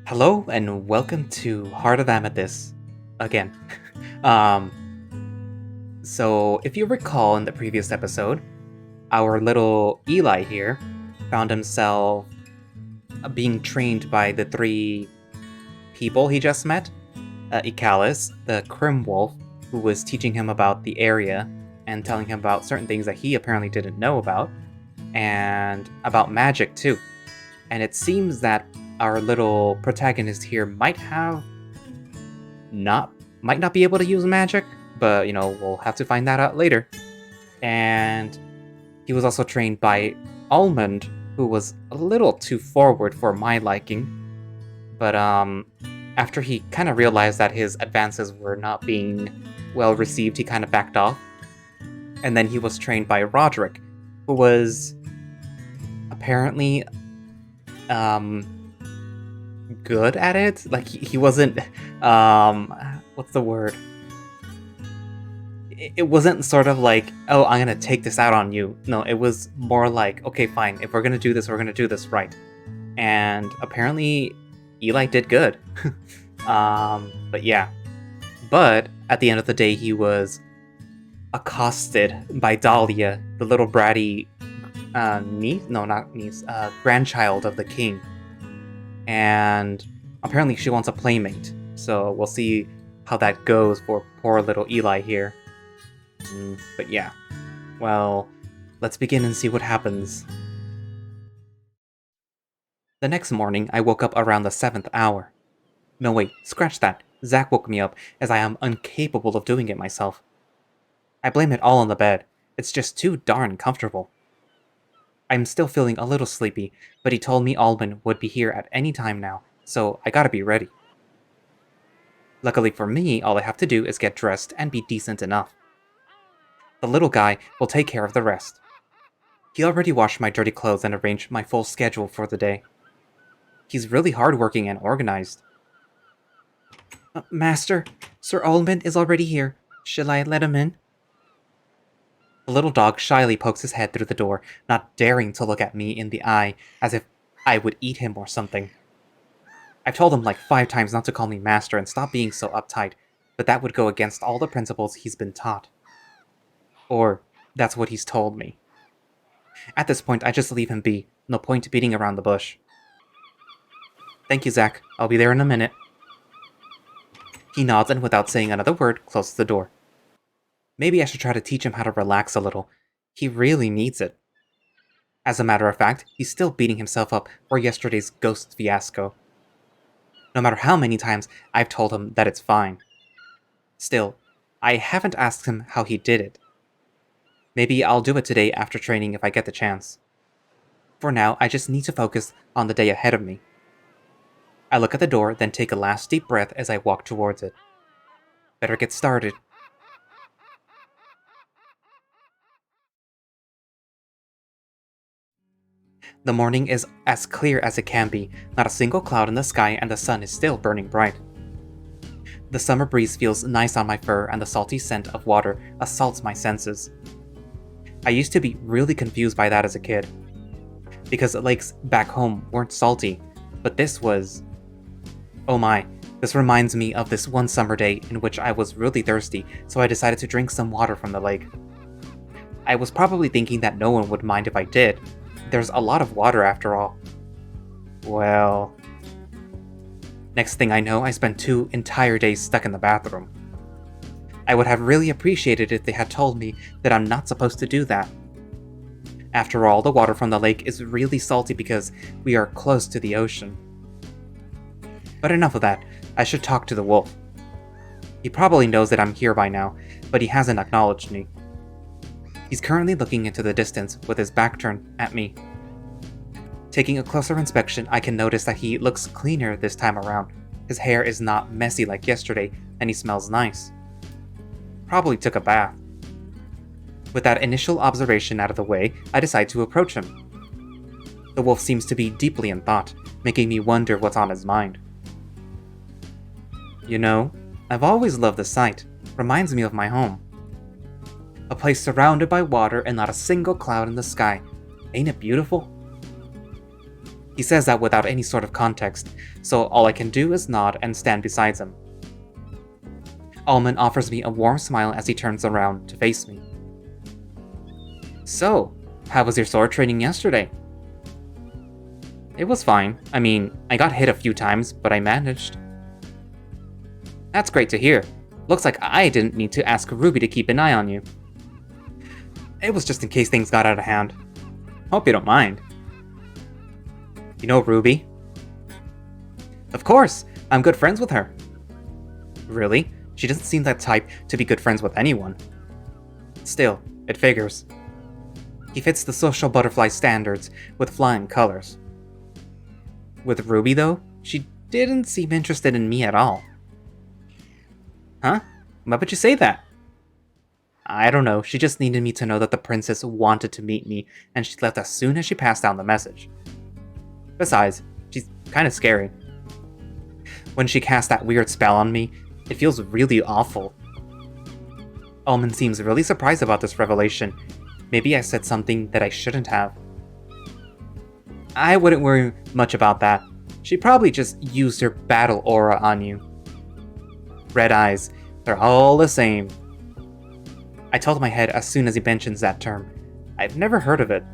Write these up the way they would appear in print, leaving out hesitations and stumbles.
Hello and welcome to Heart of Amethyst again. um, so if you recall in the previous episode, our little Eli here found himself being trained by the three people he just met. Ikalis, the Crim Wolf, who was teaching him about the area and telling him about certain things that he apparently didn't know about, and about magic too. And it seems that our little protagonist here not might not be able to use magic, but we'll have to find that out later. And he was also trained by Almond, who was a little too forward for my liking. But after he kind of realized that his advances were not being well received, he kind of backed off. And then he was trained by Rodrick, who was apparently good at it. Like he wasn't what's the word? It wasn't sort of like, oh, I'm gonna take this out on you. No, it was more like, okay, fine, if we're gonna do this, we're gonna do this right. And apparently Eli did good. But yeah. But at the end of the day, he was accosted by Dahlia, the little bratty grandchild of the king. And apparently she wants a playmate. So we'll see how that goes for poor little Eli here. But yeah. Well, let's begin and see what happens. The next morning, I woke up around the 7th hour. No, wait, scratch that. Zach woke me up, as I am incapable of doing it myself. I blame it all on the bed. It's just too darn comfortable. I'm still feeling a little sleepy, but he told me Almond would be here at any time now, so I gotta be ready. Luckily for me, all I have to do is get dressed and be decent enough. The little guy will take care of the rest. He already washed my dirty clothes and arranged my full schedule for the day. He's really hardworking and organized. Master, Sir Almond is already here. Shall I let him in? The little dog shyly pokes his head through the door, not daring to look at me in the eye, as if I would eat him or something. I've told him like 5 times not to call me master and stop being so uptight, but that would go against all the principles he's been taught. Or, that's what he's told me. At this point, I just leave him be. No point beating around the bush. Thank you, Zach. I'll be there in a minute. He nods and without saying another word, closes the door. Maybe I should try to teach him how to relax a little. He really needs it. As a matter of fact, he's still beating himself up for yesterday's ghost fiasco. No matter how many times I've told him that it's fine. Still, I haven't asked him how he did it. Maybe I'll do it today after training if I get the chance. For now, I just need to focus on the day ahead of me. I look at the door, then take a last deep breath as I walk towards it. Better get started. The morning is as clear as it can be, not a single cloud in the sky, and the sun is still burning bright. The summer breeze feels nice on my fur, and the salty scent of water assaults my senses. I used to be really confused by that as a kid, because the lakes back home weren't salty, but this was... Oh my, this reminds me of this one summer day in which I was really thirsty, so I decided to drink some water from the lake. I was probably thinking that no one would mind if I did. There's a lot of water after all. Well... Next thing I know, I spent 2 entire days stuck in the bathroom. I would have really appreciated if they had told me that I'm not supposed to do that. After all, the water from the lake is really salty because we are close to the ocean. But enough of that, I should talk to the wolf. He probably knows that I'm here by now, but he hasn't acknowledged me. He's currently looking into the distance with his back turned at me. Taking a closer inspection, I can notice that he looks cleaner this time around. His hair is not messy like yesterday, and he smells nice. Probably took a bath. With that initial observation out of the way, I decide to approach him. The wolf seems to be deeply in thought, making me wonder what's on his mind. You know, I've always loved the sight. Reminds me of my home. A place surrounded by water and not a single cloud in the sky. Ain't it beautiful? He says that without any sort of context, so all I can do is nod and stand beside him. Almond offers me a warm smile as he turns around to face me. So, how was your sword training yesterday? It was fine. I mean, I got hit a few times, but I managed. That's great to hear. Looks like I didn't need to ask Ruby to keep an eye on you. It was just in case things got out of hand. Hope you don't mind. You know Ruby? Of course! I'm good friends with her. Really? She doesn't seem that type to be good friends with anyone. Still, it figures. He fits the social butterfly standards with flying colors. With Ruby, though, she didn't seem interested in me at all. Huh? Why would you say that? I don't know, she just needed me to know that the princess wanted to meet me, and she left as soon as she passed down the message. Besides, she's kinda scary. When she cast that weird spell on me, it feels really awful. Almond seems really surprised about this revelation. Maybe I said something that I shouldn't have. I wouldn't worry much about that. She probably just used her battle aura on you. Red eyes, they're all the same. I tilted my head as soon as he mentions that term. I've never heard of it.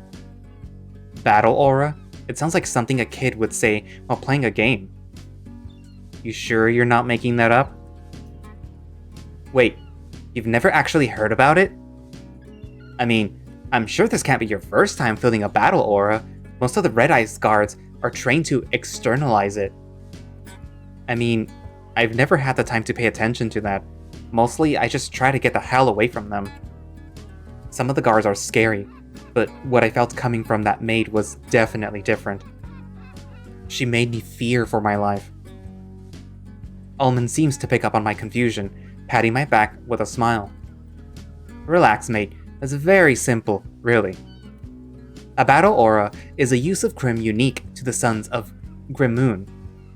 Battle aura? It sounds like something a kid would say while playing a game. You sure you're not making that up? Wait, you've never actually heard about it? I mean, I'm sure this can't be your first time feeling a battle aura. Most of the Red Eyes guards are trained to externalize it. I mean, I've never had the time to pay attention to that. Mostly, I just try to get the hell away from them. Some of the guards are scary, but what I felt coming from that maid was definitely different. She made me fear for my life. Almond seems to pick up on my confusion, patting my back with a smile. Relax, mate. It's very simple, really. A battle aura is a use of Crim unique to the sons of Grimoon.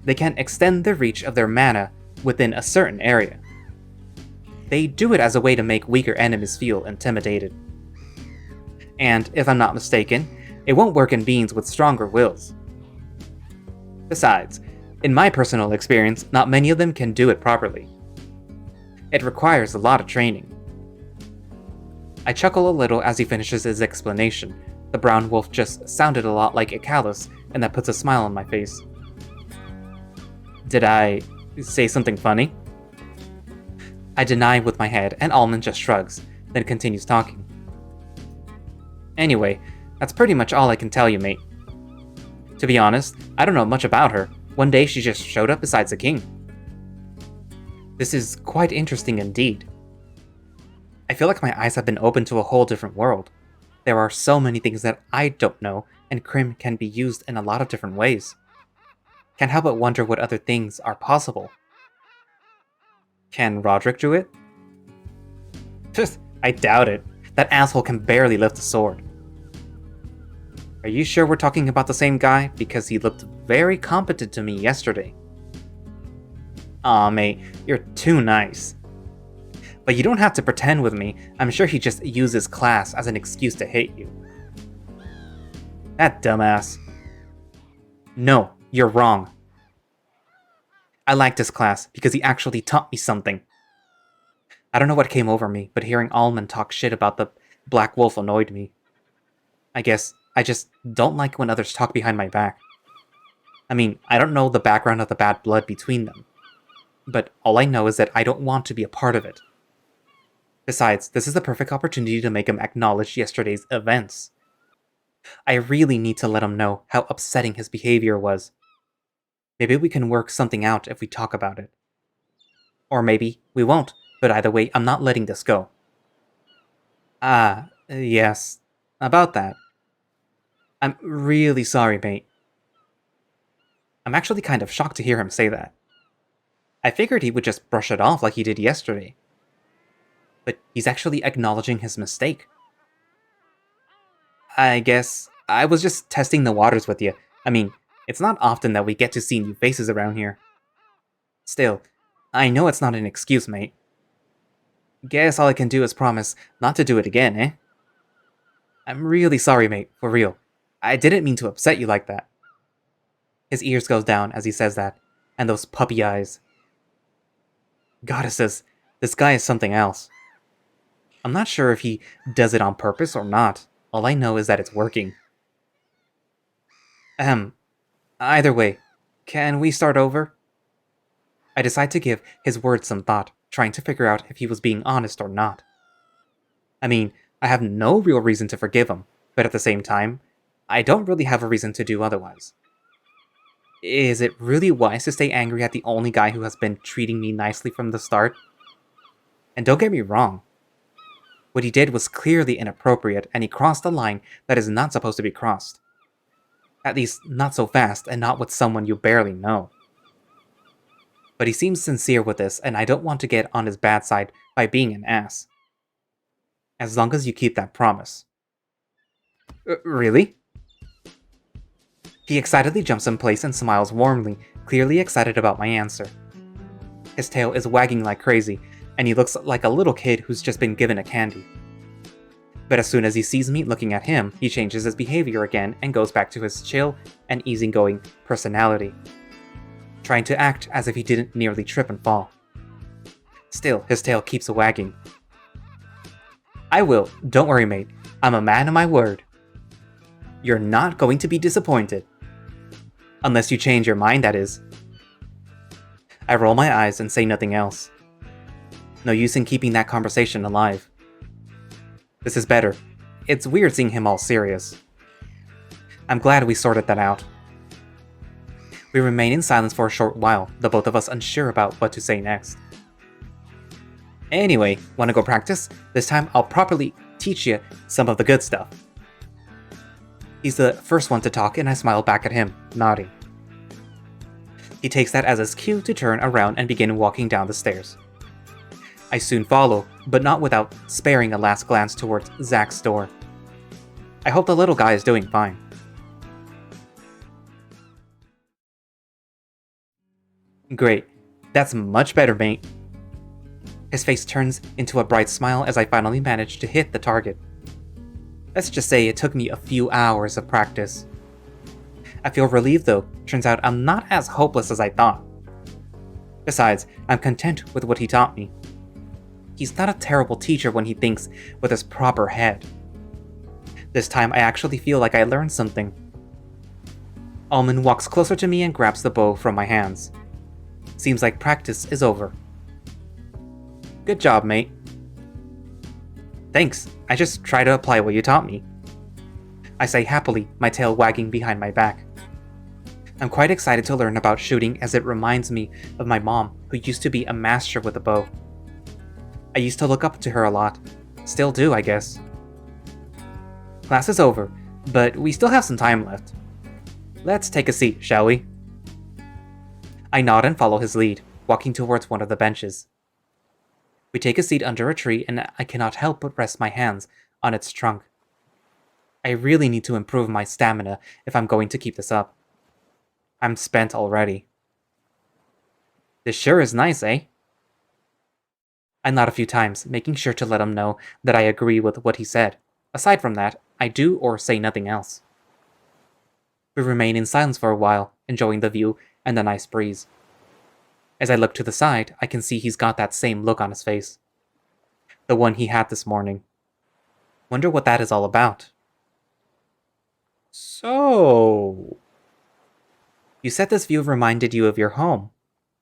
They can extend the reach of their mana within a certain area. They do it as a way to make weaker enemies feel intimidated. And, if I'm not mistaken, it won't work in beings with stronger wills. Besides, in my personal experience, not many of them can do it properly. It requires a lot of training. I chuckle a little as he finishes his explanation. The brown wolf just sounded a lot like Ikalis, and that puts a smile on my face. Did I say something funny? I deny with my head, and Almond just shrugs, then continues talking. Anyway, that's pretty much all I can tell you, mate. To be honest, I don't know much about her. One day she just showed up beside the king. This is quite interesting indeed. I feel like my eyes have been opened to a whole different world. There are so many things that I don't know, and Crim can be used in a lot of different ways. Can't help but wonder what other things are possible. Can Rodrick do it? I doubt it. That asshole can barely lift a sword. Are you sure we're talking about the same guy? Because he looked very competent to me yesterday. Aw, mate, you're too nice. But you don't have to pretend with me. I'm sure he just uses class as an excuse to hate you. That dumbass. No, you're wrong. I like this class because he actually taught me something. I don't know what came over me, but hearing Almond talk shit about the Black Wolf annoyed me. I guess I just don't like when others talk behind my back. I mean, I don't know the background of the bad blood between them, but all I know is that I don't want to be a part of it. Besides, this is the perfect opportunity to make him acknowledge yesterday's events. I really need to let him know how upsetting his behavior was. Maybe we can work something out if we talk about it. Or maybe we won't, but either way, I'm not letting this go. Yes, about that. I'm really sorry, mate. I'm actually kind of shocked to hear him say that. I figured he would just brush it off like he did yesterday. But he's actually acknowledging his mistake. I guess I was just testing the waters with you. I mean, it's not often that we get to see new faces around here. Still, I know it's not an excuse, mate. Guess all I can do is promise not to do it again, eh? I'm really sorry, mate, for real. I didn't mean to upset you like that. His ears go down as he says that, and those puppy eyes. Goddesses, this guy is something else. I'm not sure if he does it on purpose or not. All I know is that it's working. Either way, can we start over? I decide to give his words some thought, trying to figure out if he was being honest or not. I mean, I have no real reason to forgive him, but at the same time, I don't really have a reason to do otherwise. Is it really wise to stay angry at the only guy who has been treating me nicely from the start? And don't get me wrong. What he did was clearly inappropriate, and he crossed a line that is not supposed to be crossed. At least, not so fast, and not with someone you barely know. But he seems sincere with this, and I don't want to get on his bad side by being an ass. As long as you keep that promise. Really? He excitedly jumps in place and smiles warmly, clearly excited about my answer. His tail is wagging like crazy, and he looks like a little kid who's just been given a candy. But as soon as he sees me looking at him, he changes his behavior again and goes back to his chill and easygoing personality, trying to act as if he didn't nearly trip and fall. Still, his tail keeps wagging. I will, don't worry mate, I'm a man of my word. You're not going to be disappointed. Unless you change your mind, that is. I roll my eyes and say nothing else. No use in keeping that conversation alive. This is better. It's weird seeing him all serious. I'm glad we sorted that out. We remain in silence for a short while, the both of us unsure about what to say next. Anyway, wanna go practice? This time I'll properly teach you some of the good stuff. He's the first one to talk and I smile back at him, nodding. He takes that as his cue to turn around and begin walking down the stairs. I soon follow, but not without sparing a last glance towards Zach's door. I hope the little guy is doing fine. Great. That's much better, mate. His face turns into a bright smile as I finally manage to hit the target. Let's just say it took me a few hours of practice. I feel relieved though, turns out I'm not as hopeless as I thought. Besides, I'm content with what he taught me. He's not a terrible teacher when he thinks with his proper head. This time I actually feel like I learned something. Almond walks closer to me and grabs the bow from my hands. Seems like practice is over. Good job, mate. Thanks, I just try to apply what you taught me. I say happily, my tail wagging behind my back. I'm quite excited to learn about shooting as it reminds me of my mom, who used to be a master with a bow. I used to look up to her a lot. Still do, I guess. Class is over, but we still have some time left. Let's take a seat, shall we? I nod and follow his lead, walking towards one of the benches. We take a seat under a tree and I cannot help but rest my hands on its trunk. I really need to improve my stamina if I'm going to keep this up. I'm spent already. This sure is nice, eh? I nod a few times, making sure to let him know that I agree with what he said. Aside from that, I do or say nothing else. We remain in silence for a while, enjoying the view and the nice breeze. As I look to the side, I can see he's got that same look on his face. The one he had this morning. Wonder what that is all about. So... You said this view reminded you of your home.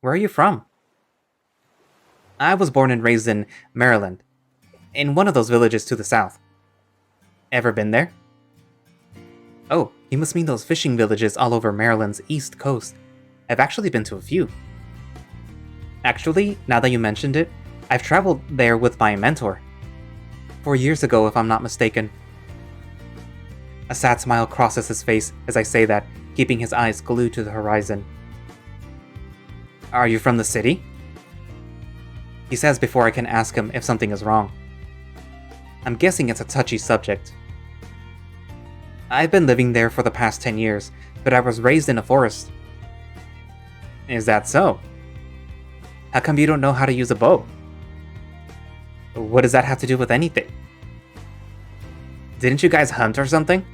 Where are you from? I was born and raised in Maryland, in one of those villages to the south. Ever been there? Oh, you must mean those fishing villages all over Maryland's east coast. I've actually been to a few. Actually, now that you mentioned it, I've traveled there with my mentor. 4 years ago, if I'm not mistaken. A sad smile crosses his face as I say that, keeping his eyes glued to the horizon. Are you from the city? He says before I can ask him if something is wrong. I'm guessing it's a touchy subject. I've been living there for the past 10 years, but I was raised in a forest. Is that so? How come you don't know how to use a bow? What does that have to do with anything? Didn't you guys hunt or something?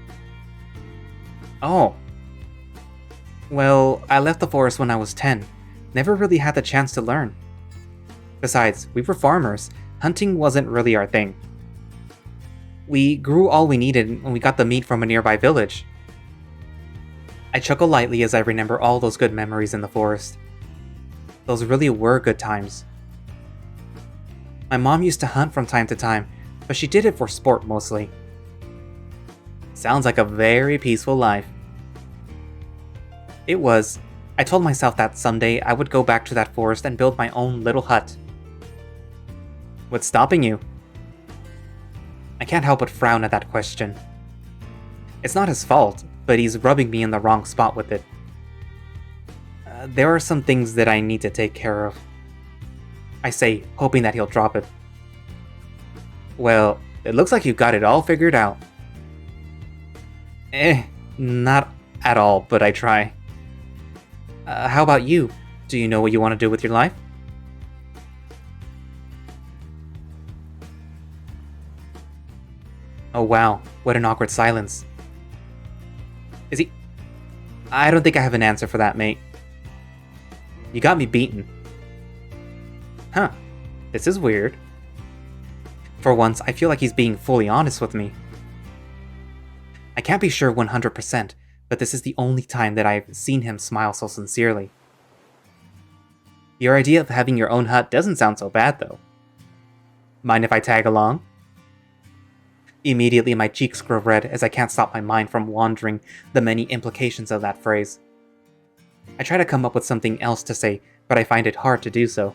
Oh. Well, I left the forest when I was 10. Never really had the chance to learn. Besides, we were farmers. Hunting wasn't really our thing. We grew all we needed and we got the meat from a nearby village. I chuckle lightly as I remember all those good memories in the forest. Those really were good times. My mom used to hunt from time to time, but she did it for sport mostly. Sounds like a very peaceful life. It was. I told myself that someday I would go back to that forest and build my own little hut. What's stopping you? I can't help but frown at that question. It's not his fault, but he's rubbing me in the wrong spot with it. There are some things that I need to take care of. I say, hoping that he'll drop it. Well, it looks like you got it all figured out. Not at all, but I try. How about you? Do you know what you want to do with your life? Oh wow, what an awkward silence. Is he... I don't think I have an answer for that, mate. You got me beaten. Huh, this is weird. For once, I feel like he's being fully honest with me. I can't be sure 100%, but this is the only time that I've seen him smile so sincerely. Your idea of having your own hut doesn't sound so bad, though. Mind if I tag along? Immediately, my cheeks grow red as I can't stop my mind from wandering the many implications of that phrase. I try to come up with something else to say, but I find it hard to do so.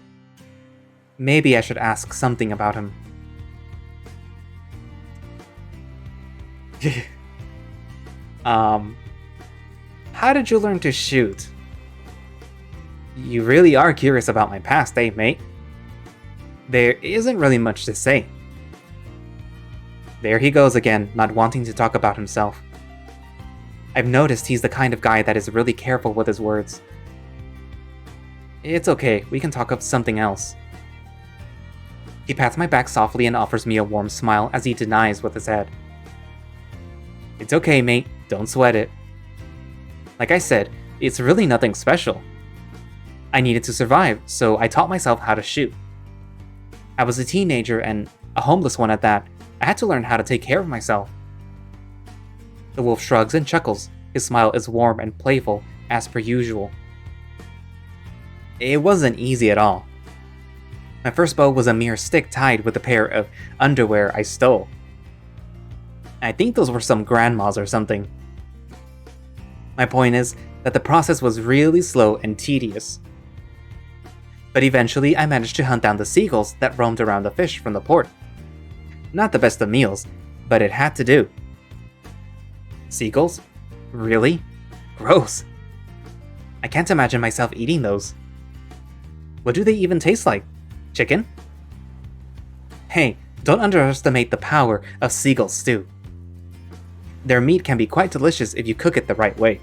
Maybe I should ask something about him. How did you learn to shoot? You really are curious about my past, eh, mate? There isn't really much to say. There he goes again, not wanting to talk about himself. I've noticed he's the kind of guy that is really careful with his words. It's okay, we can talk of something else. He pats my back softly and offers me a warm smile as he denies with his head. It's okay, mate, don't sweat it. Like I said, it's really nothing special. I needed to survive, so I taught myself how to shoot. I was a teenager and a homeless one at that. I had to learn how to take care of myself. The wolf shrugs and chuckles. His smile is warm and playful, as per usual. It wasn't easy at all. My first bow was a mere stick tied with a pair of underwear I stole. I think those were some grandma's or something. My point is that the process was really slow and tedious. But eventually I managed to hunt down the seagulls that roamed around the fish from the port. Not the best of meals, but it had to do. Seagulls? Really? Gross. I can't imagine myself eating those. What do they even taste like? Chicken? Hey, don't underestimate the power of seagull stew. Their meat can be quite delicious if you cook it the right way.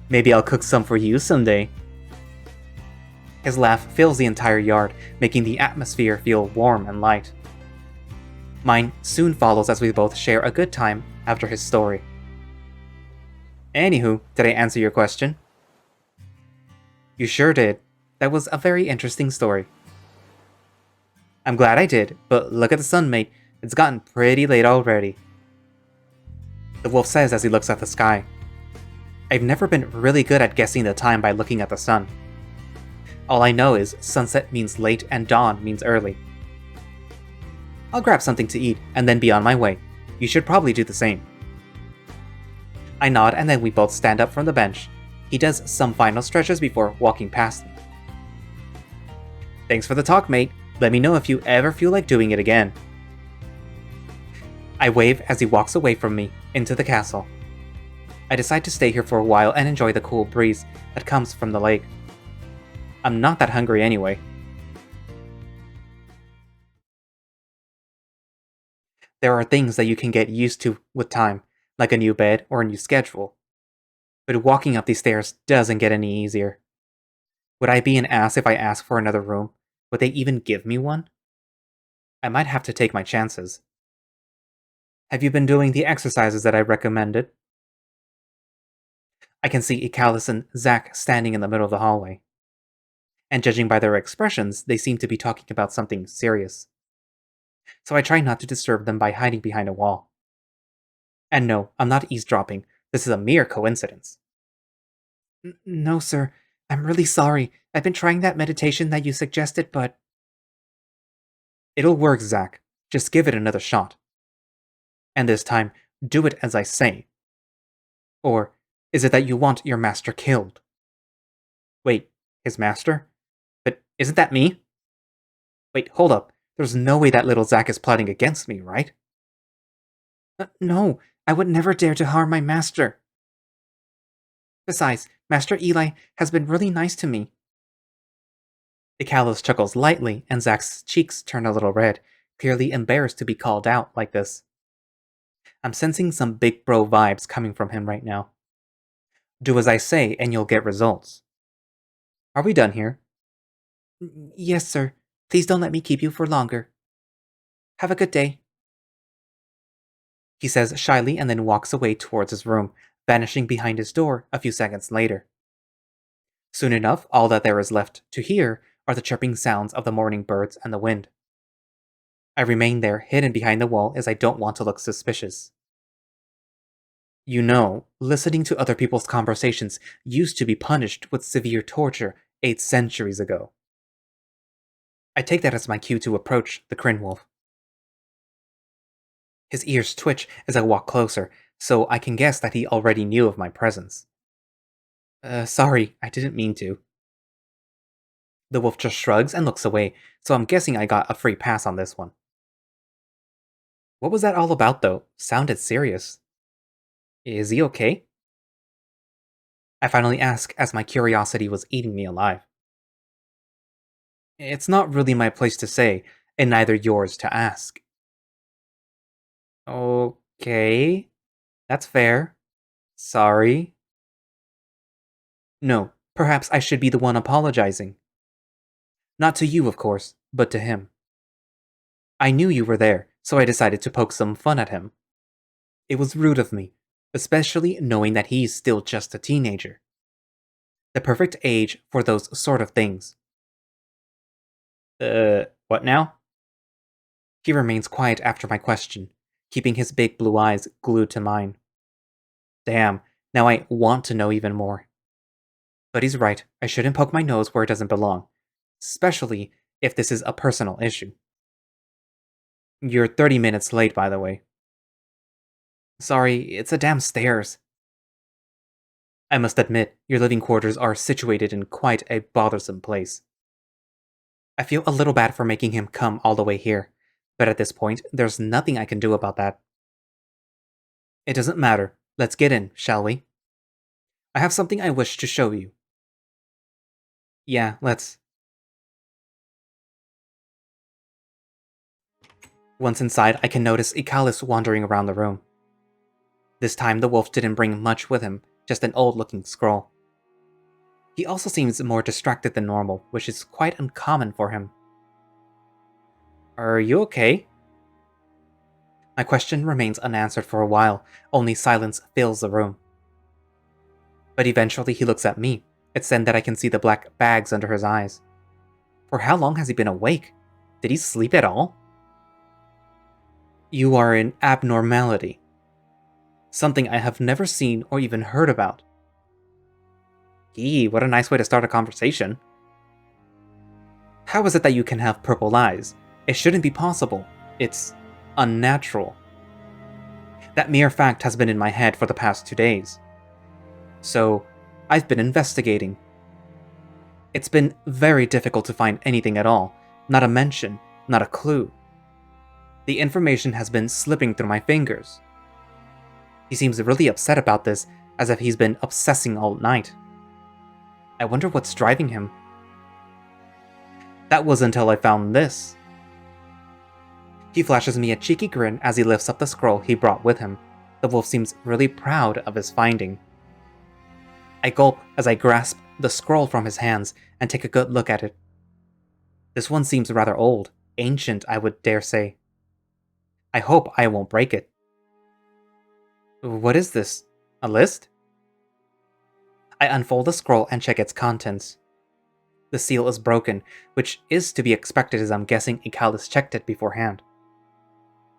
Maybe I'll cook some for you someday. His laugh fills the entire yard, making the atmosphere feel warm and light. Mine soon follows as we both share a good time after his story. Anywho, did I answer your question? You sure did. That was a very interesting story. I'm glad I did, but look at the sun, mate. It's gotten pretty late already. The wolf says as he looks at the sky. I've never been really good at guessing the time by looking at the sun. All I know is sunset means late and dawn means early. I'll grab something to eat and then be on my way. You should probably do the same. I nod and then we both stand up from the bench. He does some final stretches before walking past me. Thanks for the talk, mate. Let me know if you ever feel like doing it again. I wave as he walks away from me, into the castle. I decide to stay here for a while and enjoy the cool breeze that comes from the lake. I'm not that hungry anyway. There are things that you can get used to with time, like a new bed or a new schedule. But walking up these stairs doesn't get any easier. Would I be an ass if I asked for another room? Would they even give me one? I might have to take my chances. Have you been doing the exercises that I recommended? I can see Ikalis and Zack standing in the middle of the hallway. And judging by their expressions, they seem to be talking about something serious. So I try not to disturb them by hiding behind a wall. And no, I'm not eavesdropping. This is a mere coincidence. No, sir. I'm really sorry. I've been trying that meditation that you suggested, but... It'll work, Zack. Just give it another shot. And this time, do it as I say. Or is it that you want your master killed? Wait, his master? But isn't that me? Wait, hold up. There's no way that little Zack is plotting against me, right? No, I would never dare to harm my master. Besides, Master Ehily has been really nice to me. Ikalis chuckles lightly, and Zack's cheeks turn a little red, clearly embarrassed to be called out like this. I'm sensing some big bro vibes coming from him right now. Do as I say, and you'll get results. Are we done here? Yes, sir. Please don't let me keep you for longer. Have a good day. He says shyly and then walks away towards his room, vanishing behind his door a few seconds later. Soon enough, all that there is left to hear are the chirping sounds of the morning birds and the wind. I remain there, hidden behind the wall, as I don't want to look suspicious. You know, listening to other people's conversations used to be punished with severe torture 8 centuries ago. I take that as my cue to approach the Crim Wolf. His ears twitch as I walk closer, so I can guess that he already knew of my presence. Sorry, I didn't mean to. The wolf just shrugs and looks away, so I'm guessing I got a free pass on this one. What was that all about, though? Sounded serious. Is he okay? I finally ask as my curiosity was eating me alive. It's not really my place to say, and neither yours to ask. Okay, that's fair. Sorry. No, perhaps I should be the one apologizing. Not to you, of course, but to him. I knew you were there, so I decided to poke some fun at him. It was rude of me, especially knowing that he's still just a teenager. The perfect age for those sort of things. What now? He remains quiet after my question, keeping his big blue eyes glued to mine. Damn, now I want to know even more. But he's right, I shouldn't poke my nose where it doesn't belong, especially if this is a personal issue. You're 30 minutes late, by the way. Sorry, it's the damn stairs. I must admit, your living quarters are situated in quite a bothersome place. I feel a little bad for making him come all the way here, but at this point, there's nothing I can do about that. It doesn't matter. Let's get in, shall we? I have something I wish to show you. Yeah, let's. Once inside, I can notice Ikalis wandering around the room. This time, the wolf didn't bring much with him, just an old-looking scroll. He also seems more distracted than normal, which is quite uncommon for him. Are you okay? My question remains unanswered for a while, only silence fills the room. But eventually he looks at me. It's then that I can see the black bags under his eyes. For how long has he been awake? Did he sleep at all? You are an abnormality. Something I have never seen or even heard about. Gee, what a nice way to start a conversation. How is it that you can have purple eyes? It shouldn't be possible. It's unnatural. That mere fact has been in my head for the past 2 days. So, I've been investigating. It's been very difficult to find anything at all. Not a mention, not a clue. The information has been slipping through my fingers. He seems really upset about this, as if he's been obsessing all night. I wonder what's driving him. That was until I found this. He flashes me a cheeky grin as he lifts up the scroll he brought with him. The wolf seems really proud of his finding. I gulp as I grasp the scroll from his hands and take a good look at it. This one seems rather old, ancient, I would dare say. I hope I won't break it. What is this? A list? I unfold the scroll and check its contents. The seal is broken, which is to be expected as I'm guessing Ikalis checked it beforehand.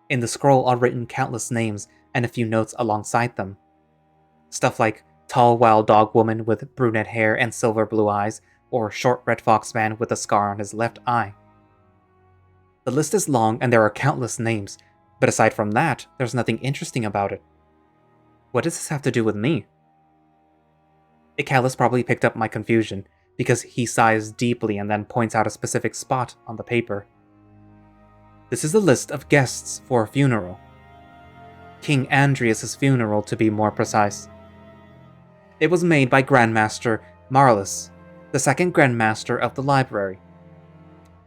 In the scroll are written countless names and a few notes alongside them. Stuff like tall wild dog woman with brunette hair and silver blue eyes, or short red fox man with a scar on his left eye. The list is long and there are countless names, but aside from that, there's nothing interesting about it. What does this have to do with me? Ikalis probably picked up my confusion, because he sighs deeply and then points out a specific spot on the paper. This is a list of guests for a funeral. King Andrias' funeral, to be more precise. It was made by Grandmaster Marlis, the second Grandmaster of the library.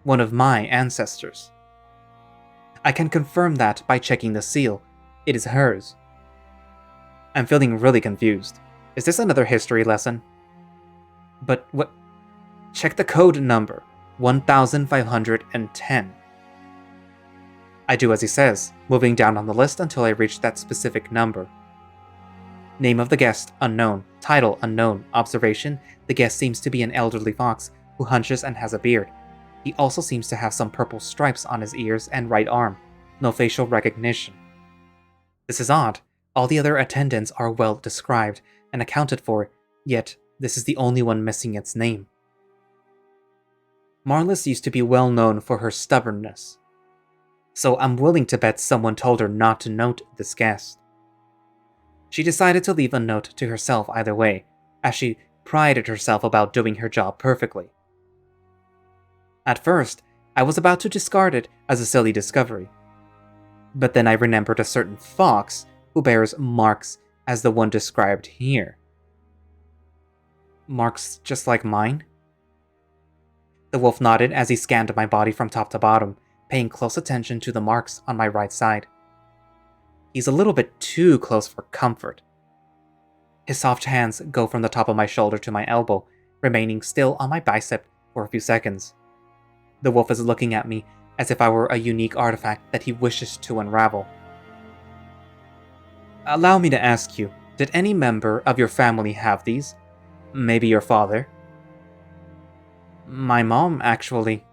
One of my ancestors. I can confirm that by checking the seal. It is hers. I'm feeling really confused. Is this another history lesson? But what? Check the code number. 1510. I do as he says, moving down on the list until I reach that specific number. Name of the guest, unknown. Title, unknown. Observation, the guest seems to be an elderly fox who hunches and has a beard. He also seems to have some purple stripes on his ears and right arm. No facial recognition. This is odd. All the other attendants are well described and accounted for, yet this is the only one missing its name. Marlis used to be well known for her stubbornness, so I'm willing to bet someone told her not to note this guest. She decided to leave a note to herself either way, as she prided herself about doing her job perfectly. At first, I was about to discard it as a silly discovery, but then I remembered a certain fox who bears marks as the one described here. Marks just like mine? The wolf nodded as he scanned my body from top to bottom, paying close attention to the marks on my right side. He's a little bit too close for comfort. His soft hands go from the top of my shoulder to my elbow, remaining still on my bicep for a few seconds. The wolf is looking at me as if I were a unique artifact that he wishes to unravel. Allow me to ask you, did any member of your family have these? Maybe your father? My mom, actually.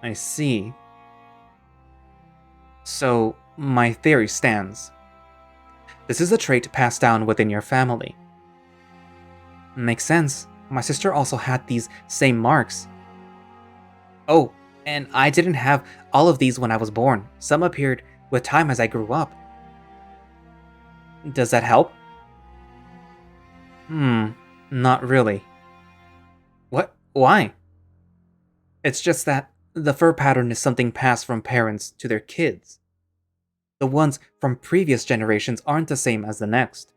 I see. So, my theory stands. This is a trait passed down within your family. Makes sense. My sister also had these same marks. Oh, and I didn't have all of these when I was born. Some appeared with time as I grew up. Does that help? Not really. What? Why? It's just that the fur pattern is something passed from parents to their kids. The ones from previous generations aren't the same as the next.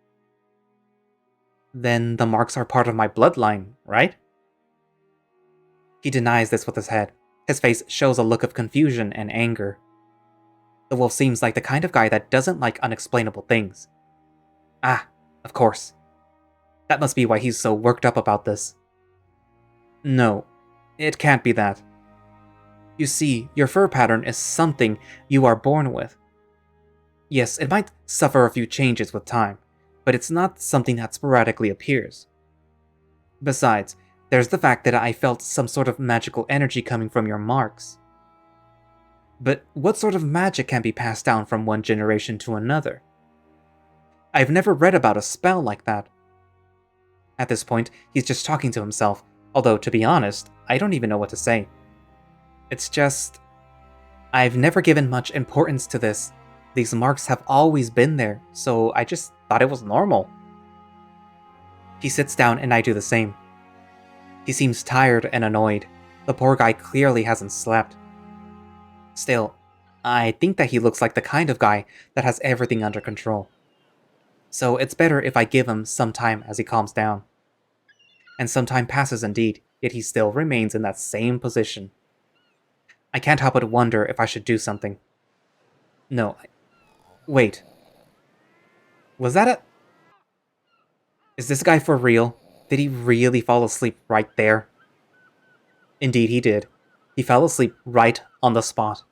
Then the marks are part of my bloodline, right? He denies this with his head. His face shows a look of confusion and anger. The wolf seems like the kind of guy that doesn't like unexplainable things. Ah, of course. That must be why he's so worked up about this. No, it can't be that. You see, your fur pattern is something you are born with. Yes, it might suffer a few changes with time, but it's not something that sporadically appears. Besides, there's the fact that I felt some sort of magical energy coming from your marks. But what sort of magic can be passed down from one generation to another? I've never read about a spell like that. At this point, he's just talking to himself, although to be honest, I don't even know what to say. It's just... I've never given much importance to this. These marks have always been there, so I just thought it was normal. He sits down and I do the same. He seems tired and annoyed. The poor guy clearly hasn't slept. Still, I think that he looks like the kind of guy that has everything under control. So it's better if I give him some time as he calms down. And some time passes indeed, yet he still remains in that same position. I can't help but wonder if I should do something. No, wait. Was that a... Is this guy for real? Did he really fall asleep right there? Indeed he did. He fell asleep right on the spot.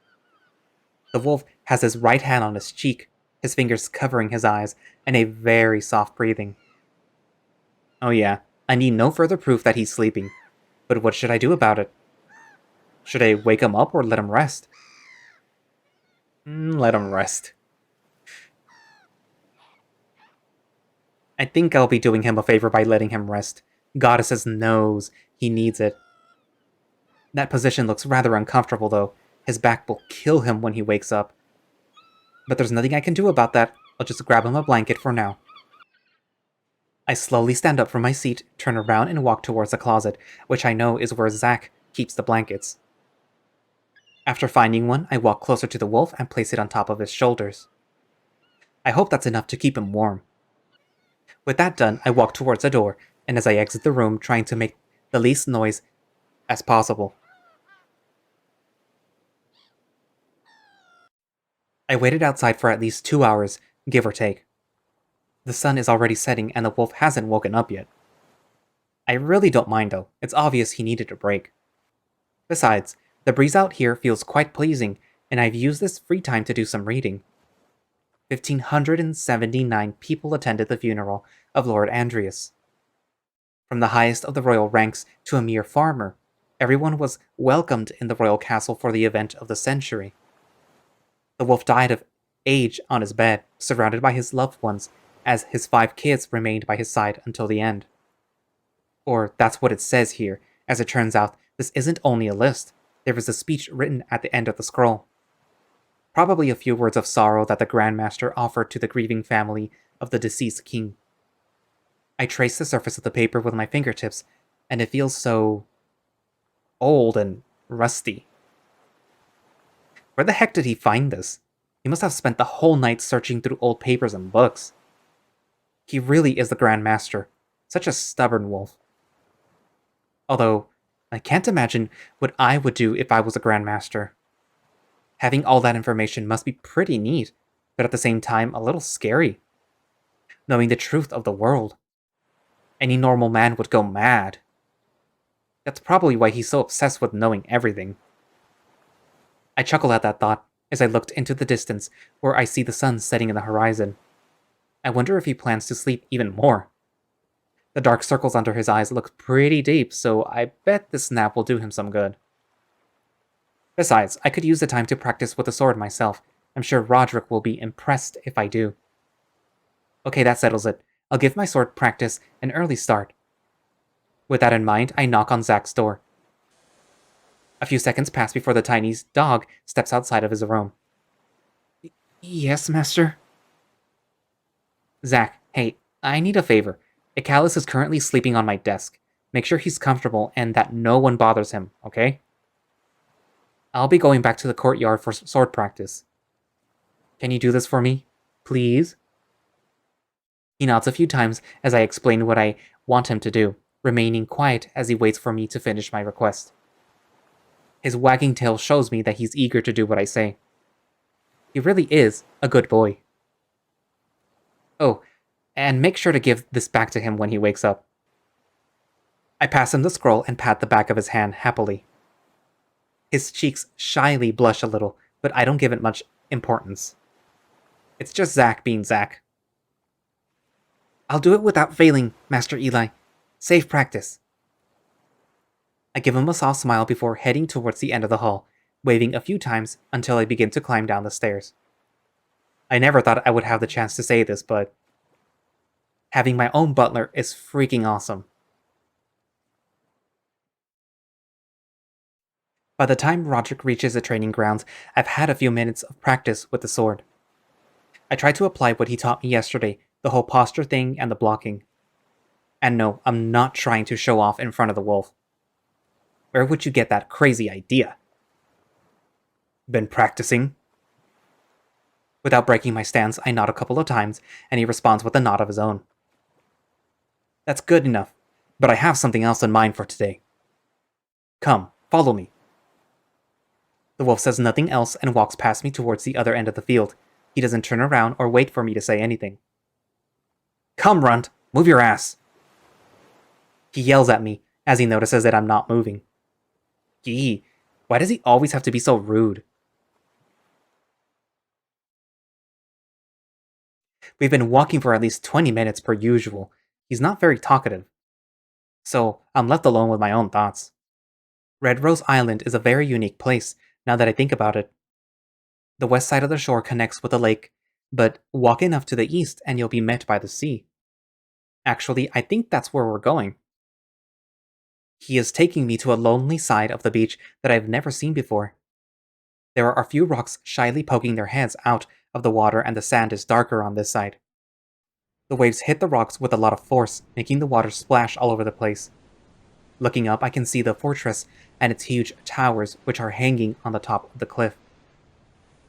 The wolf has his right hand on his cheek, his fingers covering his eyes, and a very soft breathing. Oh yeah, I need no further proof that he's sleeping. But what should I do about it? Should I wake him up or let him rest? Let him rest. I think I'll be doing him a favor by letting him rest. Goddesses knows he needs it. That position looks rather uncomfortable, though. His back will kill him when he wakes up. But there's nothing I can do about that. I'll just grab him a blanket for now. I slowly stand up from my seat, turn around, and walk towards the closet, which I know is where Zack keeps the blankets. After finding one, I walk closer to the wolf and place it on top of his shoulders. I hope that's enough to keep him warm. With that done, I walk towards the door, and as I exit the room, trying to make the least noise as possible. I waited outside for at least 2 hours, give or take. The sun is already setting and the wolf hasn't woken up yet. I really don't mind though, it's obvious he needed a break. Besides, the breeze out here feels quite pleasing, and I've used this free time to do some reading. 1,579 people attended the funeral of Lord Andreas. From the highest of the royal ranks to a mere farmer, everyone was welcomed in the royal castle for the event of the century. The wolf died of age on his bed, surrounded by his loved ones, as his 5 kids remained by his side until the end. Or that's what it says here. As it turns out, this isn't only a list. There is a speech written at the end of the scroll. Probably a few words of sorrow that the Grand Master offered to the grieving family of the deceased king. I trace the surface of the paper with my fingertips, and it feels so old and rusty. Where the heck did he find this? He must have spent the whole night searching through old papers and books. He really is the Grand Master. Such a stubborn wolf. Although, I can't imagine what I would do if I was a Grand Master. Having all that information must be pretty neat, but at the same time a little scary. Knowing the truth of the world. Any normal man would go mad. That's probably why he's so obsessed with knowing everything. I chuckle at that thought as I looked into the distance where I see the sun setting in the horizon. I wonder if he plans to sleep even more. The dark circles under his eyes look pretty deep, so I bet this nap will do him some good. Besides, I could use the time to practice with the sword myself. I'm sure Rodrick will be impressed if I do. Okay, that settles it. I'll give my sword practice an early start. With that in mind, I knock on Zack's door. A few seconds pass before the tiny dog steps outside of his room. Yes, master? Zack, hey, I need a favor. Ikalis is currently sleeping on my desk. Make sure he's comfortable and that no one bothers him, okay? I'll be going back to the courtyard for sword practice. Can you do this for me? Please? He nods a few times as I explain what I want him to do, remaining quiet as he waits for me to finish my request. His wagging tail shows me that he's eager to do what I say. He really is a good boy. Oh, and make sure to give this back to him when he wakes up. I pass him the scroll and pat the back of his hand happily. His cheeks shyly blush a little, but I don't give it much importance. It's just Zack being Zack. I'll do it without failing, Master Eli. Safe practice. I give him a soft smile before heading towards the end of the hall, waving a few times until I begin to climb down the stairs. I never thought I would have the chance to say this, but having my own butler is freaking awesome. By the time Rodrick reaches the training grounds, I've had a few minutes of practice with the sword. I try to apply what he taught me yesterday, the whole posture thing and the blocking. And no, I'm not trying to show off in front of the wolf. Where would you get that crazy idea? Been practicing? Without breaking my stance, I nod a couple of times, and he responds with a nod of his own. That's good enough, but I have something else in mind for today. Come, follow me. The wolf says nothing else and walks past me towards the other end of the field. He doesn't turn around or wait for me to say anything. Come, Runt! Move your ass! He yells at me as he notices that I'm not moving. Gee, why does he always have to be so rude? We've been walking for at least 20 minutes per usual. He's not very talkative. So I'm left alone with my own thoughts. Red Rose Island is a very unique place, now that I think about it. The west side of the shore connects with the lake, but walk enough to the east and you'll be met by the sea. Actually, I think that's where we're going. He is taking me to a lonely side of the beach that I've never seen before. There are a few rocks shyly poking their heads out of the water, and the sand is darker on this side. The waves hit the rocks with a lot of force, making the water splash all over the place. Looking up, I can see the fortress and its huge towers, which are hanging on the top of the cliff.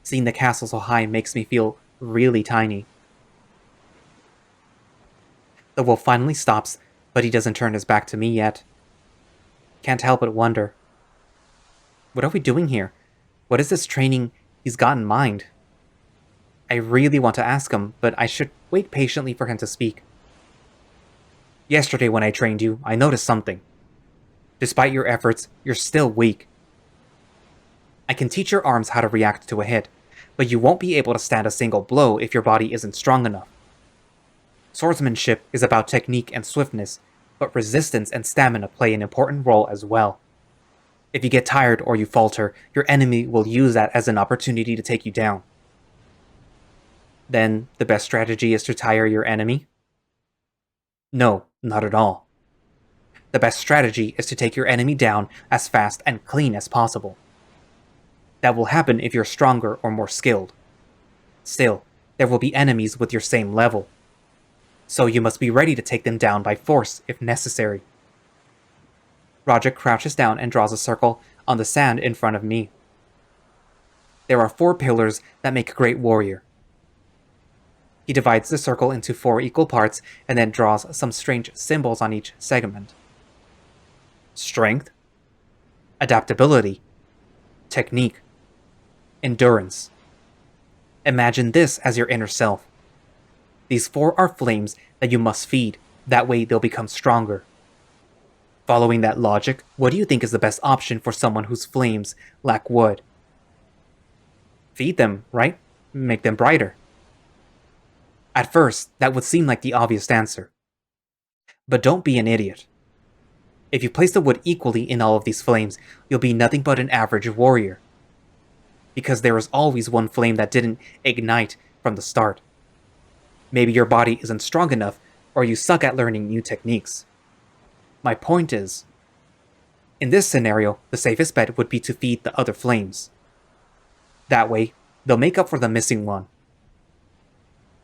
Seeing the castle so high makes me feel really tiny. The wolf finally stops, but he doesn't turn his back to me yet. Can't help but wonder. What are we doing here? What is this training he's got in mind? I really want to ask him, but I should wait patiently for him to speak. Yesterday when I trained you, I noticed something. Despite your efforts, you're still weak. I can teach your arms how to react to a hit, but you won't be able to stand a single blow if your body isn't strong enough. Swordsmanship is about technique and swiftness, but resistance and stamina play an important role as well. If you get tired or you falter, your enemy will use that as an opportunity to take you down. Then, the best strategy is to tire your enemy? No, not at all. The best strategy is to take your enemy down as fast and clean as possible. That will happen if you're stronger or more skilled. Still, there will be enemies with your same level. So you must be ready to take them down by force if necessary. Rodrick crouches down and draws a circle on the sand in front of me. There are 4 pillars that make a great warrior. He divides the circle into 4 equal parts and then draws some strange symbols on each segment. Strength, adaptability, technique, endurance. Imagine this as your inner self. These 4 are flames that you must feed, that way they'll become stronger. Following that logic, what do you think is the best option for someone whose flames lack wood? Feed them, right? Make them brighter. At first, that would seem like the obvious answer. But don't be an idiot. If you place the wood equally in all of these flames, you'll be nothing but an average warrior. Because there is always one flame that didn't ignite from the start. Maybe your body isn't strong enough, or you suck at learning new techniques. My point is, in this scenario, the safest bet would be to feed the other flames. That way, they'll make up for the missing one.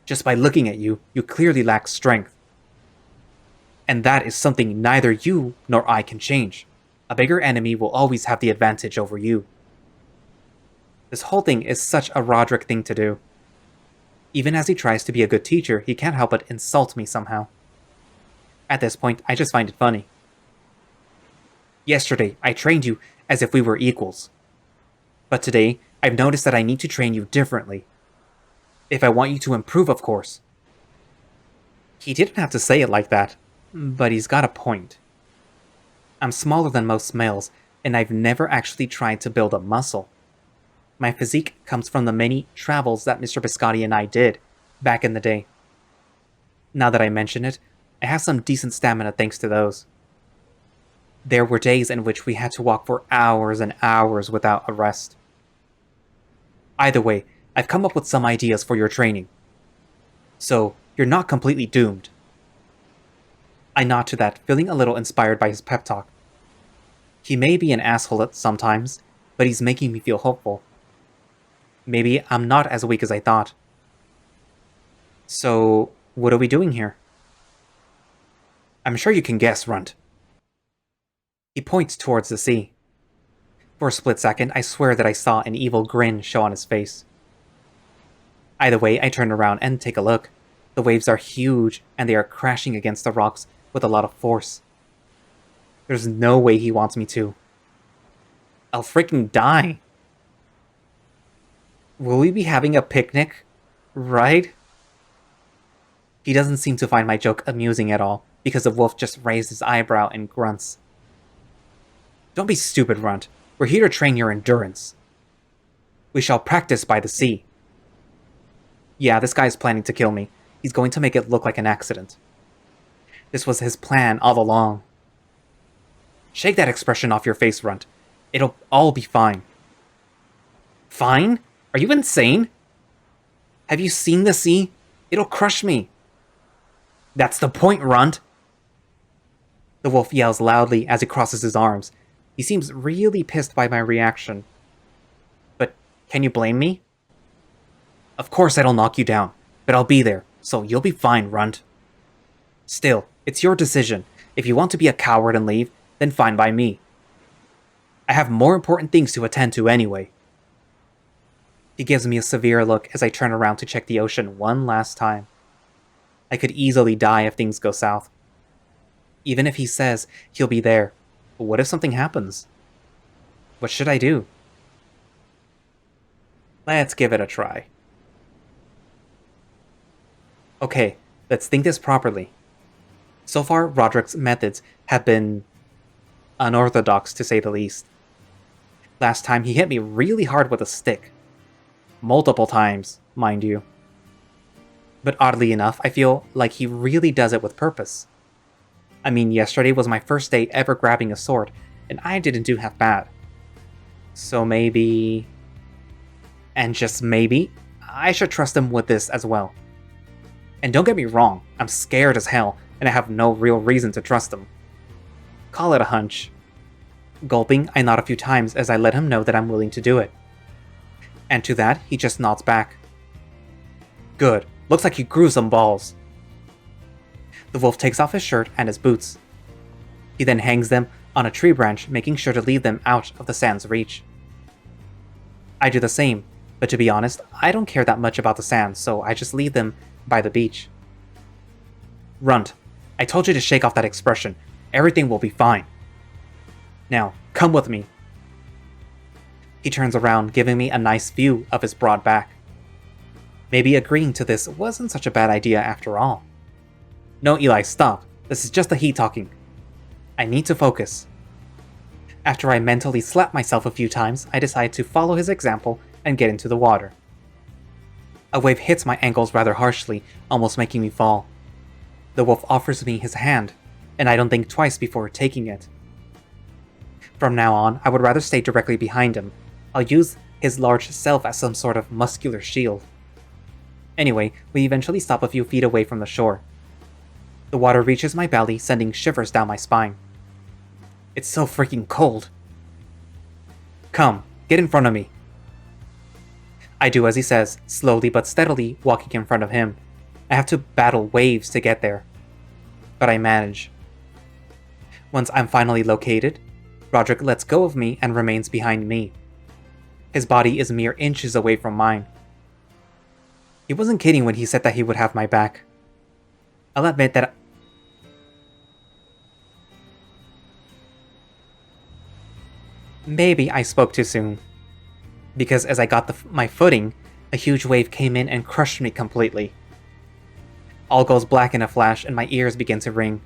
Just by looking at you, you clearly lack strength. And that is something neither you nor I can change. A bigger enemy will always have the advantage over you. This whole thing is such a Rodrick thing to do. Even as he tries to be a good teacher, he can't help but insult me somehow. At this point, I just find it funny. Yesterday, I trained you as if we were equals. But today, I've noticed that I need to train you differently. If I want you to improve, of course. He didn't have to say it like that, but he's got a point. I'm smaller than most males, and I've never actually tried to build a muscle. My physique comes from the many travels that Mr. Biscotti and I did, back in the day. Now that I mention it, I have some decent stamina thanks to those. There were days in which we had to walk for hours and hours without a rest. Either way, I've come up with some ideas for your training. So, you're not completely doomed. I nod to that, feeling a little inspired by his pep talk. He may be an asshole at sometimes, but he's making me feel hopeful. Maybe I'm not as weak as I thought. So, what are we doing here? I'm sure you can guess, Runt. He points towards the sea. For a split second, I swear that I saw an evil grin show on his face. Either way, I turn around and take a look. The waves are huge, and they are crashing against the rocks with a lot of force. There's no way he wants me to. I'll freaking die. Will we be having a picnic? Right? He doesn't seem to find my joke amusing at all, because the wolf just raised his eyebrow and grunts. Don't be stupid, Runt. We're here to train your endurance. We shall practice by the sea. Yeah, this guy's planning to kill me. He's going to make it look like an accident. This was his plan all along. Shake that expression off your face, Runt. It'll all be fine. Fine? Are you insane? Have you seen the sea? It'll crush me. That's the point, Runt! The wolf yells loudly as he crosses his arms. He seems really pissed by my reaction. But can you blame me? Of course it'll knock you down, but I'll be there, so you'll be fine, Runt. Still, it's your decision. If you want to be a coward and leave, then fine by me. I have more important things to attend to anyway. He gives me a severe look as I turn around to check the ocean one last time. I could easily die if things go south. Even if he says he'll be there, but what if something happens? What should I do? Let's give it a try. Okay, let's think this properly. So far, Rodrick's methods have been unorthodox, to say the least. Last time, he hit me really hard with a stick. Multiple times, mind you. But oddly enough, I feel like he really does it with purpose. I mean, yesterday was my first day ever grabbing a sword, and I didn't do half bad. So maybe... and just maybe, I should trust him with this as well. And don't get me wrong, I'm scared as hell, and I have no real reason to trust him. Call it a hunch. Gulping, I nod a few times as I let him know that I'm willing to do it. And to that, he just nods back. Good. Looks like you grew some balls. The wolf takes off his shirt and his boots. He then hangs them on a tree branch, making sure to leave them out of the sand's reach. I do the same, but to be honest, I don't care that much about the sand, so I just leave them by the beach. Runt, I told you to shake off that expression. Everything will be fine. Now, come with me. He turns around, giving me a nice view of his broad back. Maybe agreeing to this wasn't such a bad idea after all. No, Eli, stop. This is just the heat talking. I need to focus. After I mentally slap myself a few times, I decide to follow his example and get into the water. A wave hits my ankles rather harshly, almost making me fall. The wolf offers me his hand, and I don't think twice before taking it. From now on, I would rather stay directly behind him. I'll use his large self as some sort of muscular shield. Anyway, we eventually stop a few feet away from the shore. The water reaches my belly, sending shivers down my spine. It's so freaking cold. Come, get in front of me. I do as he says, slowly but steadily walking in front of him. I have to battle waves to get there. But I manage. Once I'm finally located, Rodrick lets go of me and remains behind me. His body is mere inches away from mine. He wasn't kidding when he said that he would have my back. I'll admit that maybe I spoke too soon. Because as I got my footing, a huge wave came in and crushed me completely. All goes black in a flash and my ears begin to ring.